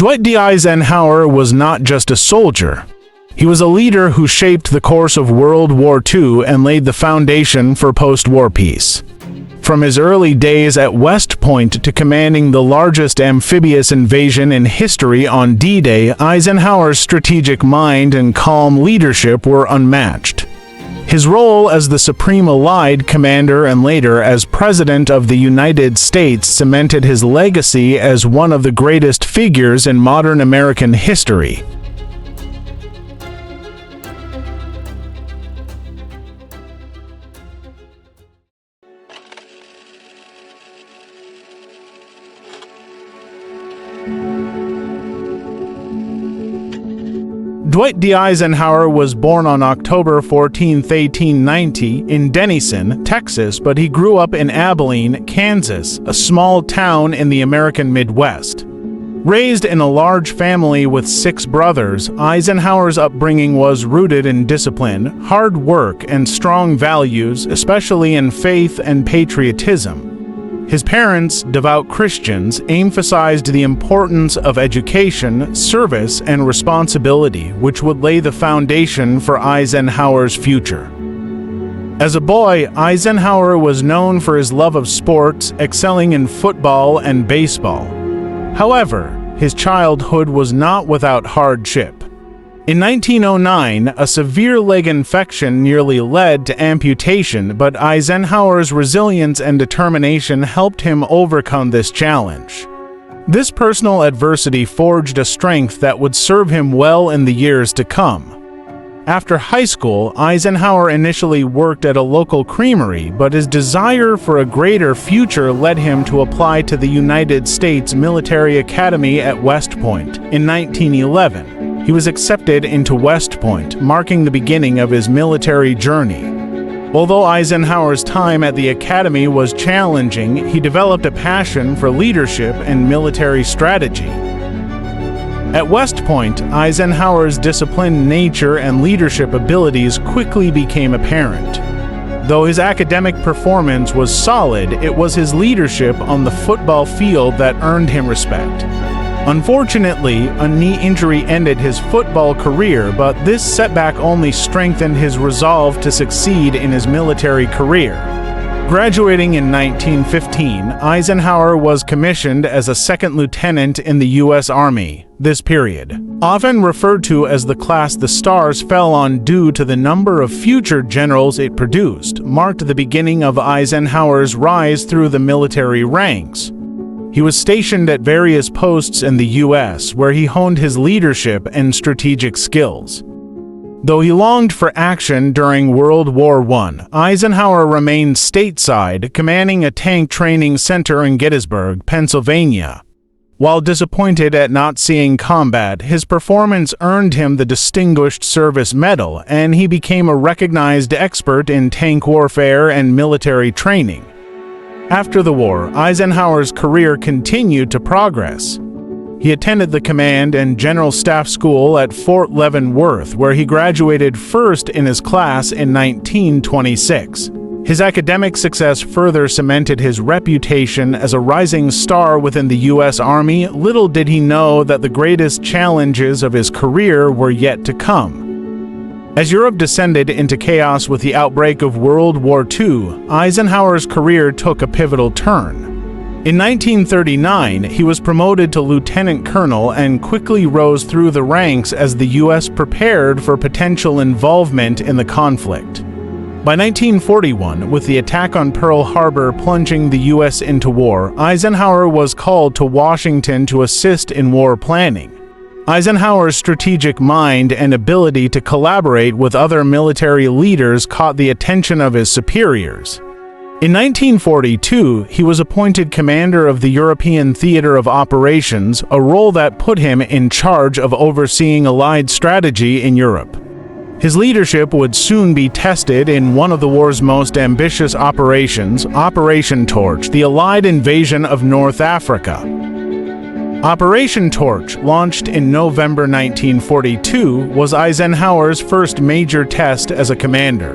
Dwight D. Eisenhower was not just a soldier. He was a leader who shaped the course of World War II and laid the foundation for post-war peace. From his early days at West Point to commanding the largest amphibious invasion in history on D-Day, Eisenhower's strategic mind and calm leadership were unmatched. His role as the Supreme Allied Commander and later as President of the United States cemented his legacy as one of the greatest figures in modern American history. Dwight D. Eisenhower was born on October 14, 1890, in Denison, Texas, but he grew up in Abilene, Kansas, a small town in the American Midwest. Raised in a large family with 6 brothers, Eisenhower's upbringing was rooted in discipline, hard work, and strong values, especially in faith and patriotism. His parents, devout Christians, emphasized the importance of education, service, and responsibility, which would lay the foundation for Eisenhower's future. As a boy, Eisenhower was known for his love of sports, excelling in football and baseball. However, his childhood was not without hardship. In 1909, a severe leg infection nearly led to amputation, but Eisenhower's resilience and determination helped him overcome this challenge. This personal adversity forged a strength that would serve him well in the years to come. After high school, Eisenhower initially worked at a local creamery, but his desire for a greater future led him to apply to the United States Military Academy at West Point. In 1911, he was accepted into West Point, marking the beginning of his military journey. Although Eisenhower's time at the academy was challenging, he developed a passion for leadership and military strategy. At West Point, Eisenhower's disciplined nature and leadership abilities quickly became apparent. Though his academic performance was solid, it was his leadership on the football field that earned him respect. Unfortunately, a knee injury ended his football career, but this setback only strengthened his resolve to succeed in his military career. Graduating in 1915, Eisenhower was commissioned as a second lieutenant in the U.S. Army. This period, often referred to as the class the stars fell on due to the number of future generals it produced, marked the beginning of Eisenhower's rise through the military ranks. He was stationed at various posts in the U.S., where he honed his leadership and strategic skills. Though he longed for action during World War I, Eisenhower remained stateside, commanding a tank training center in Gettysburg, Pennsylvania. While disappointed at not seeing combat, his performance earned him the Distinguished Service Medal, and he became a recognized expert in tank warfare and military training. After the war, Eisenhower's career continued to progress. He attended the Command and General Staff School at Fort Leavenworth, where he graduated first in his class in 1926. His academic success further cemented his reputation as a rising star within the U.S. Army. Little did he know that the greatest challenges of his career were yet to come. As Europe descended into chaos with the outbreak of World War II, Eisenhower's career took a pivotal turn. In 1939, he was promoted to lieutenant colonel and quickly rose through the ranks as the U.S. prepared for potential involvement in the conflict. By 1941, with the attack on Pearl Harbor plunging the U.S. into war, Eisenhower was called to Washington to assist in war planning. Eisenhower's strategic mind and ability to collaborate with other military leaders caught the attention of his superiors. In 1942, he was appointed commander of the European Theater of Operations, a role that put him in charge of overseeing Allied strategy in Europe. His leadership would soon be tested in one of the war's most ambitious operations, Operation Torch, the Allied invasion of North Africa. Operation Torch, launched in November 1942, was Eisenhower's first major test as a commander.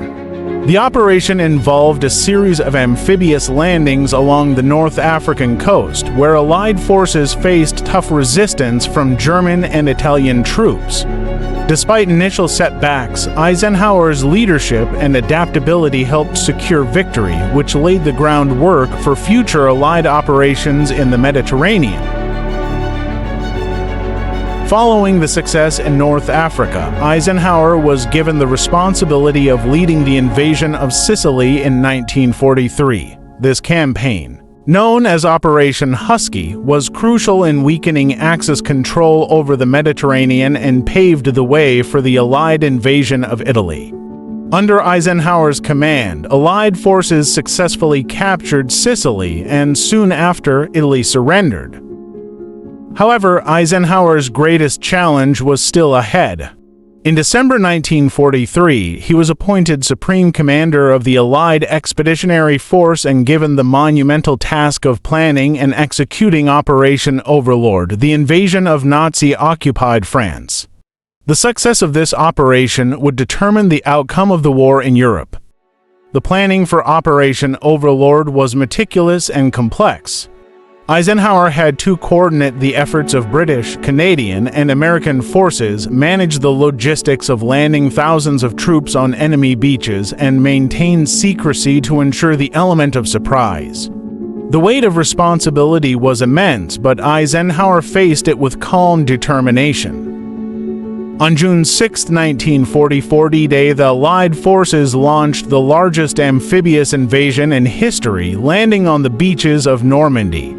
The operation involved a series of amphibious landings along the North African coast, where Allied forces faced tough resistance from German and Italian troops. Despite initial setbacks, Eisenhower's leadership and adaptability helped secure victory, which laid the groundwork for future Allied operations in the Mediterranean. Following the success in North Africa, Eisenhower was given the responsibility of leading the invasion of Sicily in 1943. This campaign, known as Operation Husky, was crucial in weakening Axis control over the Mediterranean and paved the way for the Allied invasion of Italy. Under Eisenhower's command, Allied forces successfully captured Sicily, and soon after, Italy surrendered. However, Eisenhower's greatest challenge was still ahead. In December 1943, he was appointed Supreme Commander of the Allied Expeditionary Force and given the monumental task of planning and executing Operation Overlord, the invasion of Nazi-occupied France. The success of this operation would determine the outcome of the war in Europe. The planning for Operation Overlord was meticulous and complex. Eisenhower had to coordinate the efforts of British, Canadian, and American forces, manage the logistics of landing thousands of troops on enemy beaches, and maintain secrecy to ensure the element of surprise. The weight of responsibility was immense, but Eisenhower faced it with calm determination. On June 6, 1944 D-Day, the Allied forces launched the largest amphibious invasion in history, landing on the beaches of Normandy.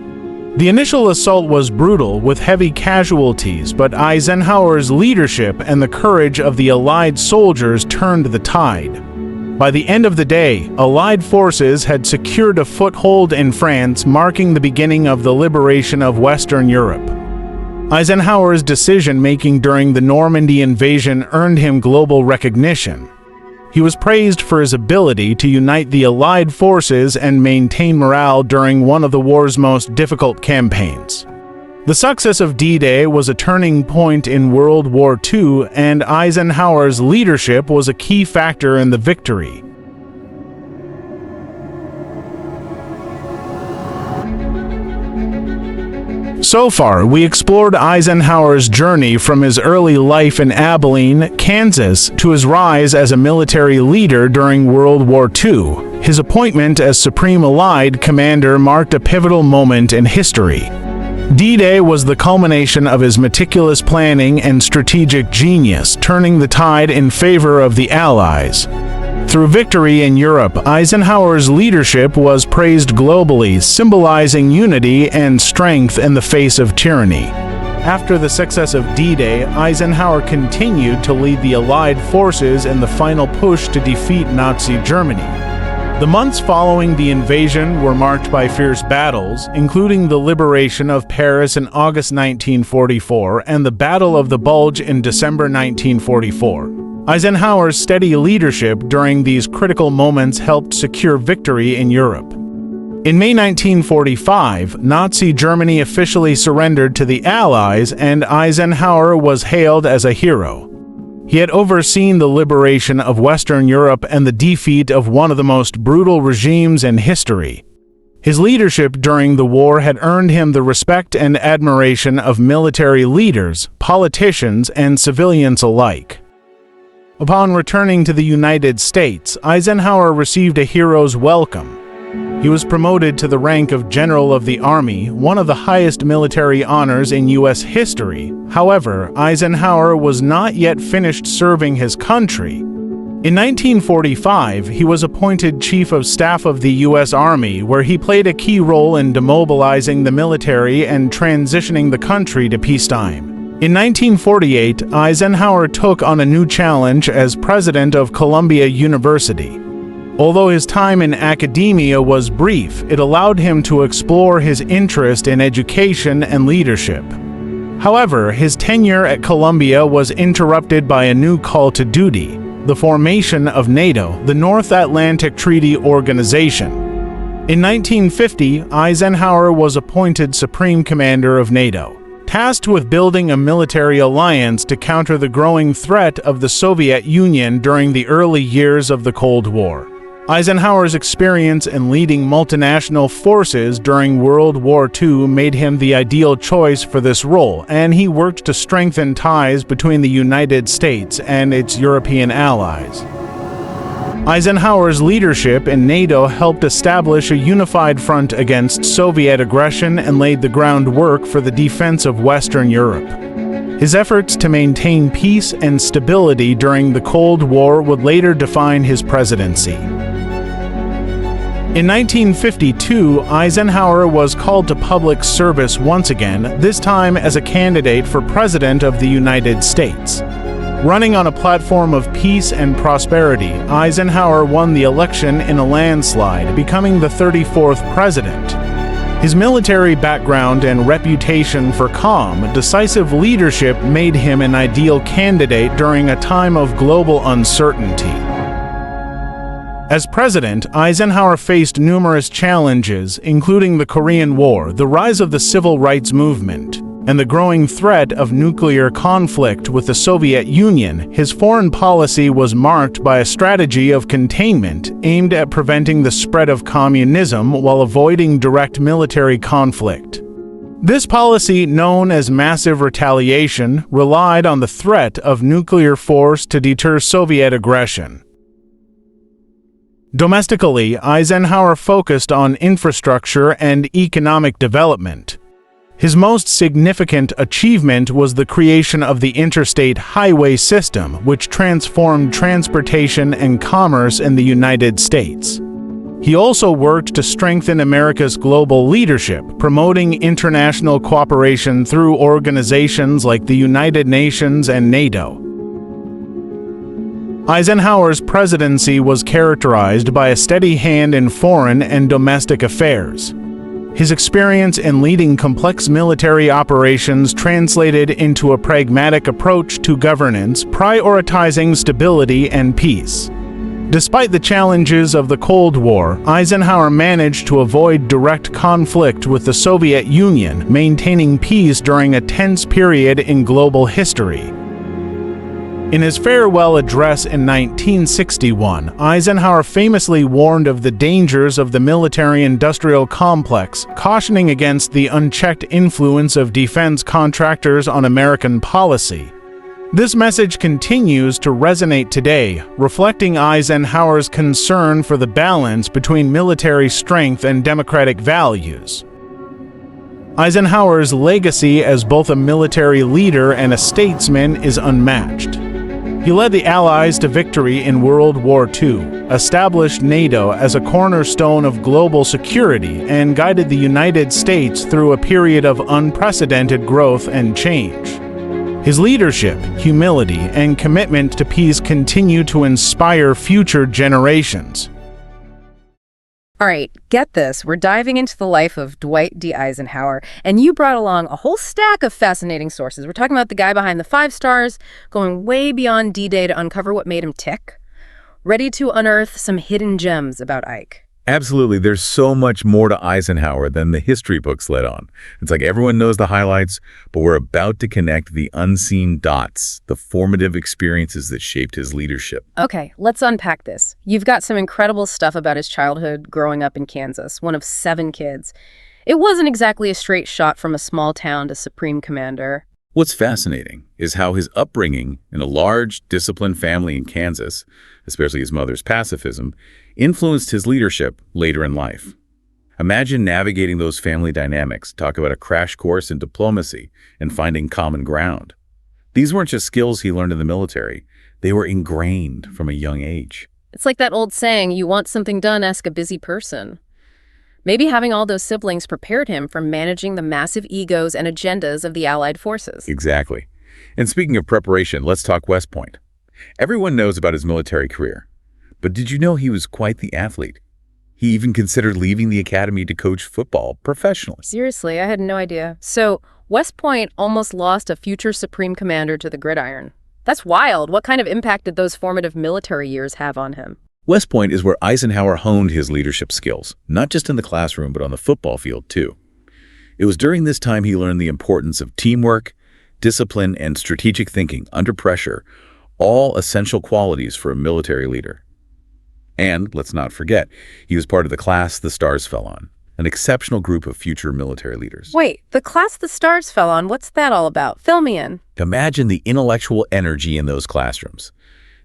The initial assault was brutal, with heavy casualties, but Eisenhower's leadership and the courage of the Allied soldiers turned the tide. By the end of the day, Allied forces had secured a foothold in France, marking the beginning of the liberation of Western Europe. Eisenhower's decision-making during the Normandy invasion earned him global recognition. He was praised for his ability to unite the Allied forces and maintain morale during one of the war's most difficult campaigns. The success of D-Day was a turning point in World War II, and Eisenhower's leadership was a key factor in the victory. So far, we explored Eisenhower's journey from his early life in Abilene, Kansas, to his rise as a military leader during World War II. His appointment as Supreme Allied Commander marked a pivotal moment in history. D-Day was the culmination of his meticulous planning and strategic genius, turning the tide in favor of the Allies. Through victory in Europe, Eisenhower's leadership was praised globally, symbolizing unity and strength in the face of tyranny. After the success of D-Day, Eisenhower continued to lead the Allied forces in the final push to defeat Nazi Germany. The months following the invasion were marked by fierce battles, including the liberation of Paris in August 1944 and the Battle of the Bulge in December 1944. Eisenhower's steady leadership during these critical moments helped secure victory in Europe. In May 1945, Nazi Germany officially surrendered to the Allies, and Eisenhower was hailed as a hero. He had overseen the liberation of Western Europe and the defeat of one of the most brutal regimes in history. His leadership during the war had earned him the respect and admiration of military leaders, politicians, and civilians alike. Upon returning to the United States, Eisenhower received a hero's welcome. He was promoted to the rank of General of the Army, one of the highest military honors in U.S. history. However, Eisenhower was not yet finished serving his country. In 1945, he was appointed Chief of Staff of the U.S. Army, where he played a key role in demobilizing the military and transitioning the country to peacetime. In 1948, Eisenhower took on a new challenge as president of Columbia University. Although his time in academia was brief, it allowed him to explore his interest in education and leadership. However, his tenure at Columbia was interrupted by a new call to duty: the formation of NATO, the North Atlantic Treaty Organization. In 1950, Eisenhower was appointed Supreme Commander of NATO, tasked with building a military alliance to counter the growing threat of the Soviet Union during the early years of the Cold War. Eisenhower's experience in leading multinational forces during World War II made him the ideal choice for this role, and he worked to strengthen ties between the United States and its European allies. Eisenhower's leadership in NATO helped establish a unified front against Soviet aggression and laid the groundwork for the defense of Western Europe. His efforts to maintain peace and stability during the Cold War would later define his presidency. In 1952, Eisenhower was called to public service once again, this time as a candidate for President of the United States. Running on a platform of peace and prosperity, Eisenhower won the election in a landslide, becoming the 34th president. His military background and reputation for calm, decisive leadership made him an ideal candidate during a time of global uncertainty. As president, Eisenhower faced numerous challenges, including the Korean War, the rise of the civil rights movement, and the growing threat of nuclear conflict with the Soviet Union. His foreign policy was marked by a strategy of containment aimed at preventing the spread of communism while avoiding direct military conflict. This policy, known as massive retaliation, relied on the threat of nuclear force to deter Soviet aggression. Domestically, Eisenhower focused on infrastructure and economic development. His most significant achievement was the creation of the interstate highway system, which transformed transportation and commerce in the United States. He also worked to strengthen America's global leadership, promoting international cooperation through organizations like the United Nations and NATO. Eisenhower's presidency was characterized by a steady hand in foreign and domestic affairs. His experience in leading complex military operations translated into a pragmatic approach to governance, prioritizing stability and peace. Despite the challenges of the Cold War, Eisenhower managed to avoid direct conflict with the Soviet Union, maintaining peace during a tense period in global history. In his farewell address in 1961, Eisenhower famously warned of the dangers of the military-industrial complex, cautioning against the unchecked influence of defense contractors on American policy. This message continues to resonate today, reflecting Eisenhower's concern for the balance between military strength and democratic values. Eisenhower's legacy as both a military leader and a statesman is unmatched. He led the Allies to victory in World War II, established NATO as a cornerstone of global security, and guided the United States through a period of unprecedented growth and change. His leadership, humility, and commitment to peace continue to inspire future generations. All right, get this. We're diving into the life of Dwight D. Eisenhower, and you brought along a whole stack of fascinating sources. We're talking about the guy behind the 5 stars, going way beyond D-Day to uncover what made him tick. Ready to unearth some hidden gems about Ike. Absolutely. There's so much more to Eisenhower than the history books let on. It's like everyone knows the highlights, but we're about to connect the unseen dots, the formative experiences that shaped his leadership. Okay, let's unpack this. You've got some incredible stuff about his childhood growing up in Kansas, one of 7 kids. It wasn't exactly a straight shot from a small town to supreme commander. What's fascinating is how his upbringing in a large, disciplined family in Kansas, especially his mother's pacifism, influenced his leadership later in life. Imagine navigating those family dynamics, talk about a crash course in diplomacy and finding common ground. These weren't just skills he learned in the military, they were ingrained from a young age. It's like that old saying, you want something done, ask a busy person. Maybe having all those siblings prepared him for managing the massive egos and agendas of the Allied forces. Exactly. And speaking of preparation, let's talk West Point. Everyone knows about his military career. But did you know he was quite the athlete? He even considered leaving the academy to coach football professionally. Seriously, I had no idea. So, West Point almost lost a future supreme commander to the gridiron. That's wild. What kind of impact did those formative military years have on him? West Point is where Eisenhower honed his leadership skills, not just in the classroom, but on the football field, too. It was during this time he learned the importance of teamwork, discipline, and strategic thinking under pressure, all essential qualities for a military leader. And let's not forget, he was part of the class the stars fell on, an exceptional group of future military leaders. Wait, the class the stars fell on, what's that all about? Fill me in. Imagine the intellectual energy in those classrooms.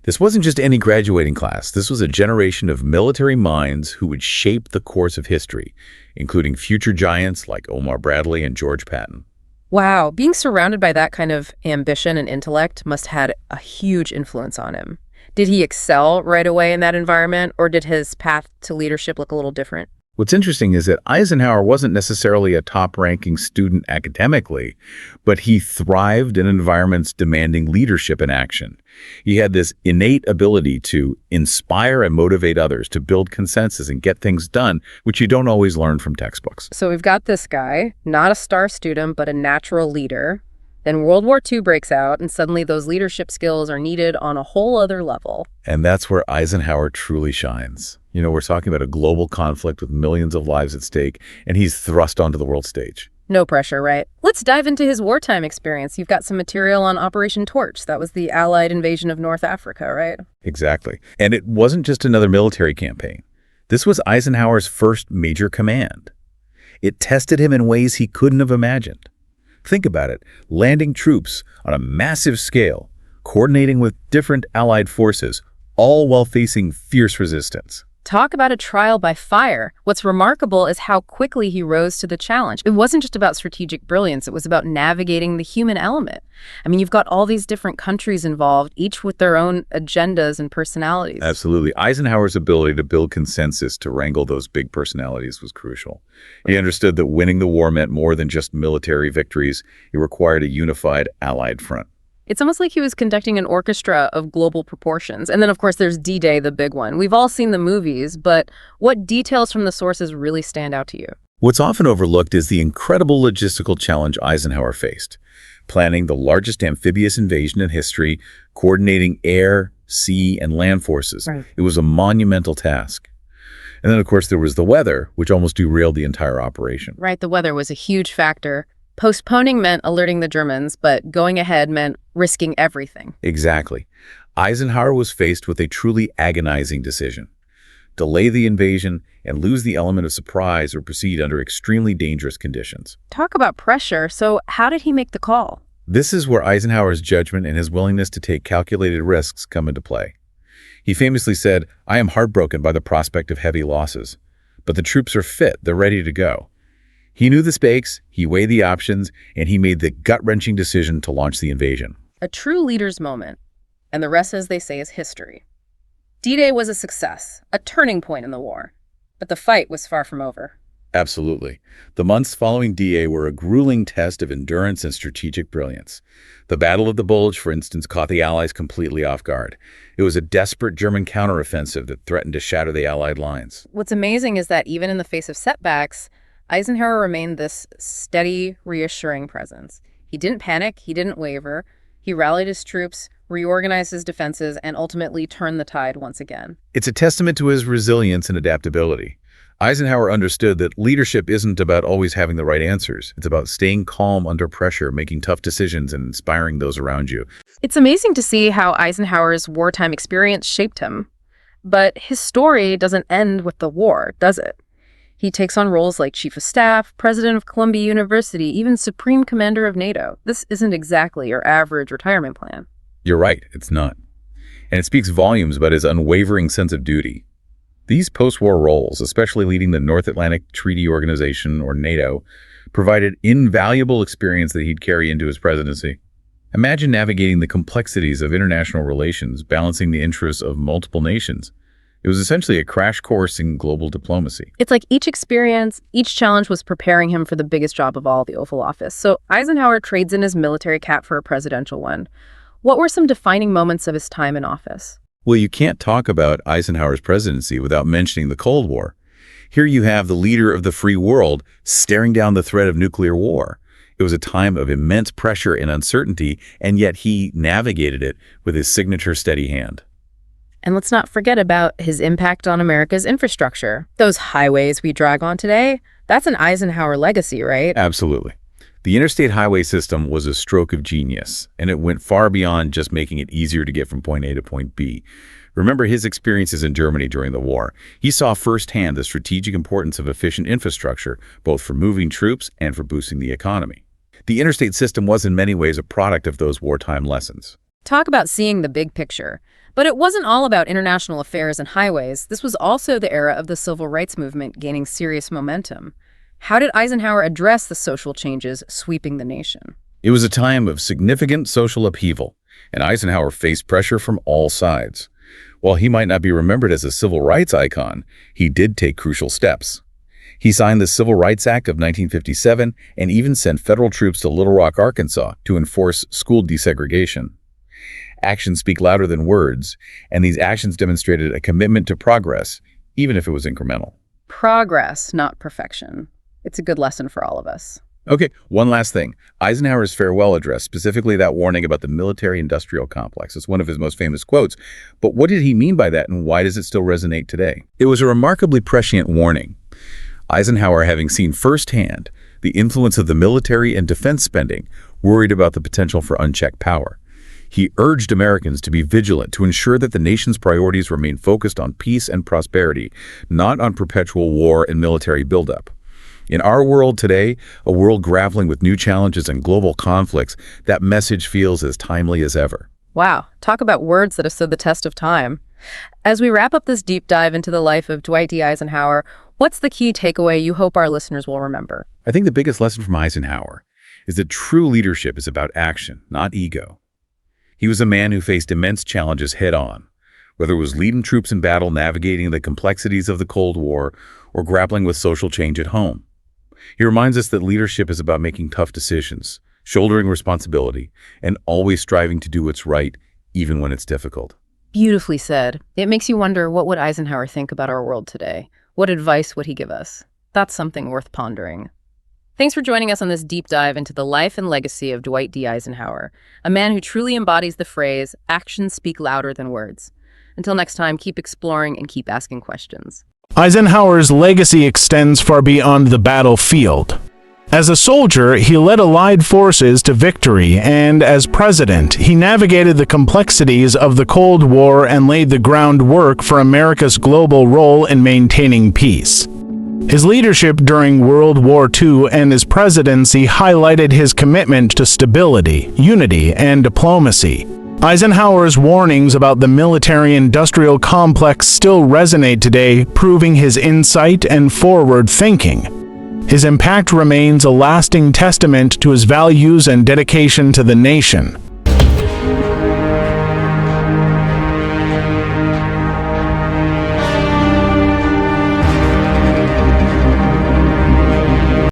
This wasn't just any graduating class. This was a generation of military minds who would shape the course of history, including future giants like Omar Bradley and George Patton. Wow, being surrounded by that kind of ambition and intellect must have had a huge influence on him. Did he excel right away in that environment, or did his path to leadership look a little different? What's interesting is that Eisenhower wasn't necessarily a top-ranking student academically, but he thrived in environments demanding leadership and action. He had this innate ability to inspire and motivate others, to build consensus and get things done, which you don't always learn from textbooks. So we've got this guy, not a star student, but a natural leader. Then World War II breaks out, and suddenly those leadership skills are needed on a whole other level. And that's where Eisenhower truly shines. You know, we're talking about a global conflict with millions of lives at stake, and he's thrust onto the world stage. No pressure, right? Let's dive into his wartime experience. You've got some material on Operation Torch. That was the Allied invasion of North Africa, right? Exactly. And it wasn't just another military campaign. This was Eisenhower's first major command. It tested him in ways he couldn't have imagined. Think about it, landing troops on a massive scale, coordinating with different Allied forces, all while facing fierce resistance. Talk about a trial by fire. What's remarkable is how quickly he rose to the challenge. It wasn't just about strategic brilliance, it was about navigating the human element. I mean, you've got all these different countries involved, each with their own agendas and personalities. Absolutely. Eisenhower's ability to build consensus to wrangle those big personalities was crucial. He understood that winning the war meant more than just military victories. It required a unified Allied front. It's almost like he was conducting an orchestra of global proportions. And then, of course, there's D-Day, the big one. We've all seen the movies, but what details from the sources really stand out to you? What's often overlooked is the incredible logistical challenge Eisenhower faced. Planning the largest amphibious invasion in history, coordinating air, sea, and land forces. Right. It was a monumental task. And then, of course, there was the weather, which almost derailed the entire operation. Right, the weather was a huge factor. Postponing meant alerting the Germans, but going ahead meant risking everything. Exactly. Eisenhower was faced with a truly agonizing decision. Delay the invasion and lose the element of surprise or proceed under extremely dangerous conditions. Talk about pressure. So how did he make the call? This is where Eisenhower's judgment and his willingness to take calculated risks come into play. He famously said, "I am heartbroken by the prospect of heavy losses, but the troops are fit, they're ready to go." He knew the stakes, he weighed the options, and he made the gut-wrenching decision to launch the invasion. A true leader's moment. And the rest, as they say, is history. D-Day was a success, a turning point in the war. But the fight was far from over. Absolutely. The months following DA were a grueling test of endurance and strategic brilliance. The Battle of the Bulge, for instance, caught the Allies completely off guard. It was a desperate German counteroffensive that threatened to shatter the Allied lines. What's amazing is that even in the face of setbacks, Eisenhower remained this steady, reassuring presence. He didn't panic, he didn't waver. He rallied his troops, reorganized his defenses, and ultimately turned the tide once again. It's a testament to his resilience and adaptability. Eisenhower understood that leadership isn't about always having the right answers. It's about staying calm under pressure, making tough decisions, and inspiring those around you. It's amazing to see how Eisenhower's wartime experience shaped him. But his story doesn't end with the war, does it? He takes on roles like Chief of Staff, President of Columbia University, even Supreme Commander of NATO. This isn't exactly your average retirement plan. You're right, it's not. And it speaks volumes about his unwavering sense of duty. These post-war roles, especially leading the North Atlantic Treaty Organization, or NATO, provided invaluable experience that he'd carry into his presidency. Imagine navigating the complexities of international relations, balancing the interests of multiple nations. It was essentially a crash course in global diplomacy. It's like each experience, each challenge was preparing him for the biggest job of all, the Oval Office. So Eisenhower trades in his military cap for a presidential one. What were some defining moments of his time in office? Well, you can't talk about Eisenhower's presidency without mentioning the Cold War. Here you have the leader of the free world staring down the threat of nuclear war. It was a time of immense pressure and uncertainty, and yet he navigated it with his signature steady hand. And let's not forget about his impact on America's infrastructure. Those highways we drag on today, that's an Eisenhower legacy, right? Absolutely. The interstate highway system was a stroke of genius, and it went far beyond just making it easier to get from point A to point B. Remember his experiences in Germany during the war. He saw firsthand the strategic importance of efficient infrastructure, both for moving troops and for boosting the economy. The interstate system was in many ways a product of those wartime lessons. Talk about seeing the big picture. But it wasn't all about international affairs and highways. This was also the era of the civil rights movement gaining serious momentum. How did Eisenhower address the social changes sweeping the nation? It was a time of significant social upheaval, and Eisenhower faced pressure from all sides. While he might not be remembered as a civil rights icon, he did take crucial steps. He signed the Civil Rights Act of 1957 and even sent federal troops to Little Rock, Arkansas to enforce school desegregation. Actions speak louder than words, and these actions demonstrated a commitment to progress, even if it was incremental. Progress, not perfection. It's a good lesson for all of us. Okay, one last thing. Eisenhower's farewell address, specifically that warning about the military-industrial complex, is one of his most famous quotes. But what did he mean by that, and why does it still resonate today? It was a remarkably prescient warning. Eisenhower, having seen firsthand the influence of the military and defense spending, worried about the potential for unchecked power. He urged Americans to be vigilant to ensure that the nation's priorities remain focused on peace and prosperity, not on perpetual war and military buildup. In our world today, a world grappling with new challenges and global conflicts, that message feels as timely as ever. Wow, talk about words that have stood the test of time. As we wrap up this deep dive into the life of Dwight D. Eisenhower, what's the key takeaway you hope our listeners will remember? I think the biggest lesson from Eisenhower is that true leadership is about action, not ego. He was a man who faced immense challenges head-on, whether it was leading troops in battle, navigating the complexities of the Cold War, or grappling with social change at home. He reminds us that leadership is about making tough decisions, shouldering responsibility, and always striving to do what's right, even when it's difficult. Beautifully said. It makes you wonder, what would Eisenhower think about our world today? What advice would he give us? That's something worth pondering. Thanks for joining us on this deep dive into the life and legacy of Dwight D. Eisenhower, a man who truly embodies the phrase, "Actions speak louder than words." Until next time, keep exploring and keep asking questions. Eisenhower's legacy extends far beyond the battlefield. As a soldier, he led Allied forces to victory, and as president, he navigated the complexities of the Cold War and laid the groundwork for America's global role in maintaining peace. His leadership during World War II and his presidency highlighted his commitment to stability, unity, and diplomacy. Eisenhower's warnings about the military-industrial complex still resonate today, proving his insight and forward thinking. His impact remains a lasting testament to his values and dedication to the nation.